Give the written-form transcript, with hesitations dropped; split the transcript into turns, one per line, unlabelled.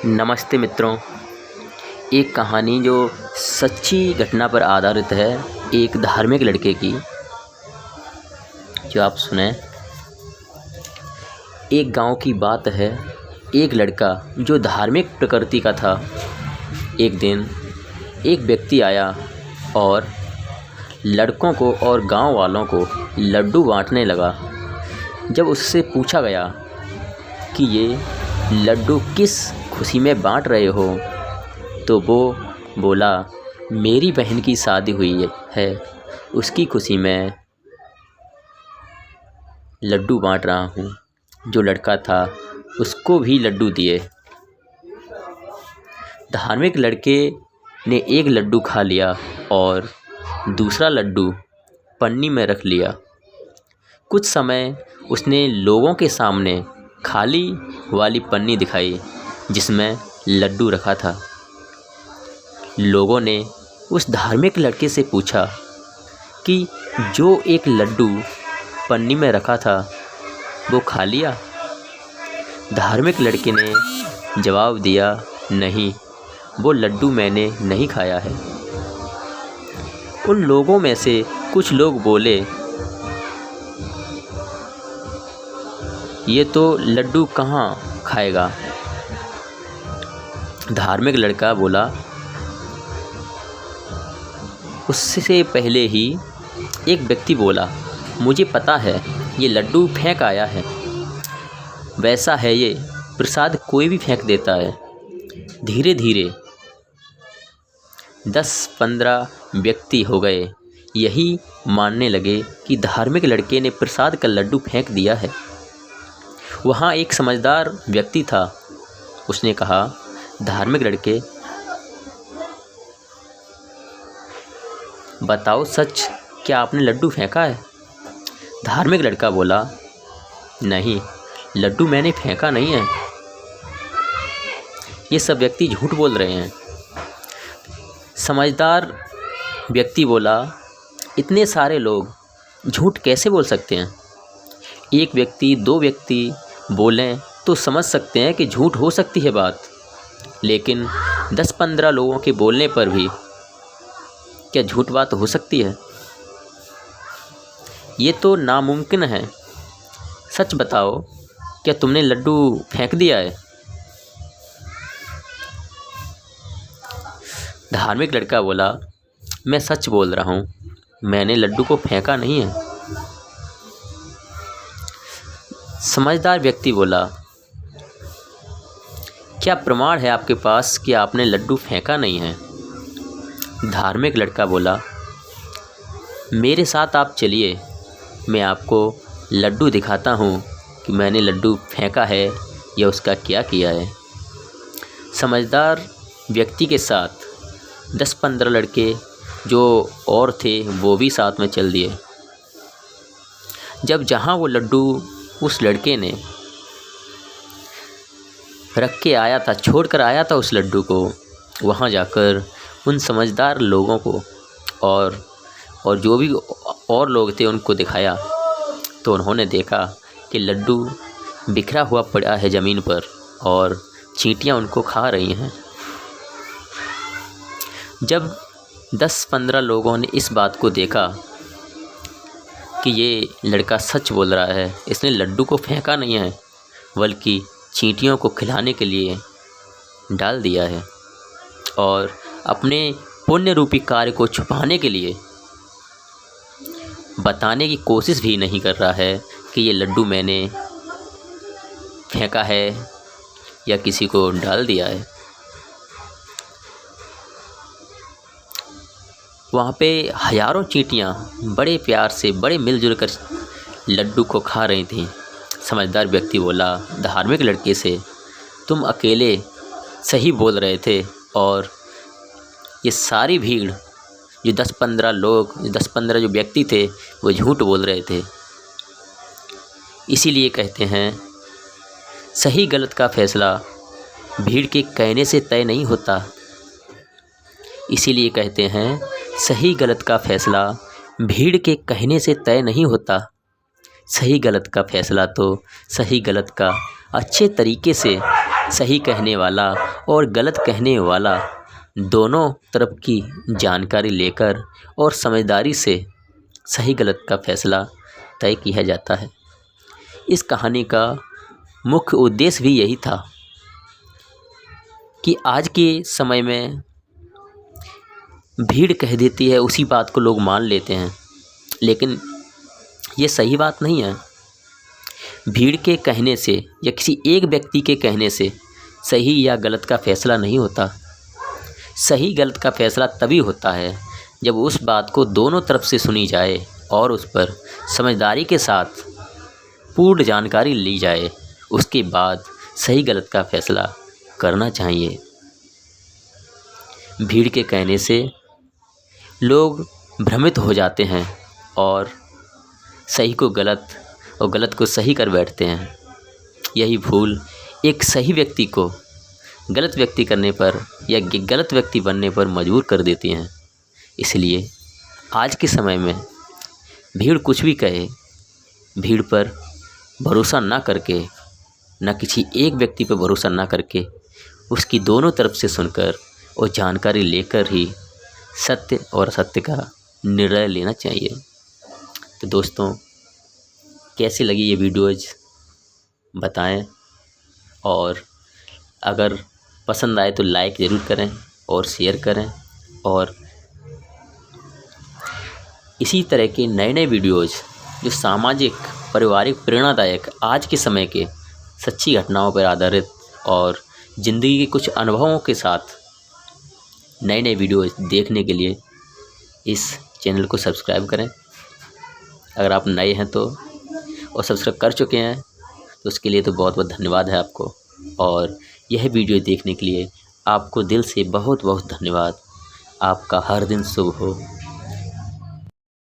नमस्ते मित्रों। एक कहानी जो सच्ची घटना पर आधारित है, एक धार्मिक लड़के की, जो आप सुने। एक गांव की बात है। एक लड़का जो धार्मिक प्रकृति का था, एक दिन एक व्यक्ति आया और लड़कों को और गांव वालों को लड्डू बांटने लगा। जब उससे पूछा गया कि ये लड्डू किस खुशी में बांट रहे हो, तो वो बोला, मेरी बहन की शादी हुई है, उसकी खुशी में लड्डू बांट रहा हूँ। जो लड़का था उसको भी लड्डू दिए। धार्मिक लड़के ने एक लड्डू खा लिया और दूसरा लड्डू पन्नी में रख लिया। कुछ समय उसने लोगों के सामने खाली वाली पन्नी दिखाई जिसमें लड्डू रखा था। लोगों ने उस धार्मिक लड़के से पूछा कि जो एक लड्डू पन्नी में रखा था वो खा लिया? धार्मिक लड़के ने जवाब दिया, नहीं, वो लड्डू मैंने नहीं खाया है। उन लोगों में से कुछ लोग बोले, ये तो लड्डू कहाँ खाएगा? धार्मिक लड़का बोला, उससे पहले ही एक व्यक्ति बोला, मुझे पता है ये लड्डू फेंक आया है। वैसा है ये प्रसाद, कोई भी फेंक देता है। धीरे धीरे 10-15 व्यक्ति हो गए, यही मानने लगे कि धार्मिक लड़के ने प्रसाद का लड्डू फेंक दिया है। वहाँ एक समझदार व्यक्ति था। उसने कहा, धार्मिक लड़के, बताओ सच, क्या आपने लड्डू फेंका है? धार्मिक लड़का बोला, नहीं, लड्डू मैंने फेंका नहीं है। ये सब व्यक्ति झूठ बोल रहे हैं। समझदार व्यक्ति बोला, इतने सारे लोग झूठ कैसे बोल सकते हैं? एक व्यक्ति, 2 व्यक्ति बोलें तो समझ सकते हैं कि झूठ हो सकती है बात, लेकिन 10-15 लोगों के बोलने पर भी क्या झूठ बात हो सकती है? ये तो नामुमकिन है। सच बताओ, क्या तुमने लड्डू फेंक दिया है? धार्मिक लड़का बोला, मैं सच बोल रहा हूँ, मैंने लड्डू को फेंका नहीं है। समझदार व्यक्ति बोला, क्या प्रमाण है आपके पास कि आपने लड्डू फेंका नहीं है? धार्मिक लड़का बोला, मेरे साथ आप चलिए, मैं आपको लड्डू दिखाता हूँ कि मैंने लड्डू फेंका है या उसका क्या किया है। समझदार व्यक्ति के साथ 10-15 लड़के जो और थे वो भी साथ में चल दिए। जब जहाँ वो लड्डू उस लड़के ने रख के आया था, छोड़ कर आया था उस लड्डू को, वहाँ जाकर उन समझदार लोगों को और जो भी और लोग थे उनको दिखाया, तो उन्होंने देखा कि लड्डू बिखरा हुआ पड़ा है ज़मीन पर और चींटियाँ उनको खा रही हैं। जब 10-15 लोगों ने इस बात को देखा कि ये लड़का सच बोल रहा है, इसने लड्डू को फेंका नहीं है बल्कि चींटियों को खिलाने के लिए डाल दिया है और अपने पुण्य रूपी कार्य को छुपाने के लिए बताने की कोशिश भी नहीं कर रहा है कि ये लड्डू मैंने फेंका है या किसी को डाल दिया है। वहाँ पे हज़ारों चींटियाँ बड़े प्यार से, बड़े मिलजुल कर लड्डू को खा रही थीं। समझदार व्यक्ति बोला धार्मिक लड़के से, तुम अकेले सही बोल रहे थे और ये सारी भीड़, जो 10-15 लोग, 10-15 जो व्यक्ति थे, वो झूठ बोल रहे थे। इसीलिए कहते हैं, सही गलत का फैसला भीड़ के कहने से तय नहीं होता। इसीलिए कहते हैं, सही गलत का फैसला भीड़ के कहने से तय नहीं होता। सही गलत का फैसला तो सही गलत का अच्छे तरीके से सही कहने वाला और गलत कहने वाला दोनों तरफ की जानकारी लेकर और समझदारी से सही गलत का फैसला तय किया जाता है। इस कहानी का मुख्य उद्देश्य भी यही था कि आज के समय में भीड़ कह देती है, उसी बात को लोग मान लेते हैं, लेकिन ये सही बात नहीं है। भीड़ के कहने से या किसी एक व्यक्ति के कहने से सही या गलत का फैसला नहीं होता। सही गलत का फैसला तभी होता है जब उस बात को दोनों तरफ से सुनी जाए और उस पर समझदारी के साथ पूर्ण जानकारी ली जाए। उसके बाद सही गलत का फैसला करना चाहिए। भीड़ के कहने से लोग भ्रमित हो जाते हैं और सही को गलत और गलत को सही कर बैठते हैं। यही भूल एक सही व्यक्ति को गलत व्यक्ति करने पर या गलत व्यक्ति बनने पर मजबूर कर देती हैं। इसलिए आज के समय में भीड़ कुछ भी कहे, भीड़ पर भरोसा ना करके, ना किसी एक व्यक्ति पर भरोसा ना करके, उसकी दोनों तरफ से सुनकर और जानकारी लेकर ही सत्य और असत्य का निर्णय लेना चाहिए। तो दोस्तों, कैसी लगी ये वीडियोज़ बताएं, और अगर पसंद आए तो लाइक ज़रूर करें और शेयर करें, और इसी तरह के नए नए वीडियोज़ जो सामाजिक, पारिवारिक, प्रेरणादायक, आज के समय के सच्ची घटनाओं पर आधारित और ज़िंदगी के कुछ अनुभवों के साथ नए नए वीडियोज़ देखने के लिए इस चैनल को सब्सक्राइब करें। अगर आप नए हैं तो, और सब्सक्राइब कर चुके हैं तो उसके लिए तो बहुत बहुत धन्यवाद है आपको, और यह वीडियो देखने के लिए आपको दिल से बहुत बहुत धन्यवाद। आपका हर दिन शुभ हो।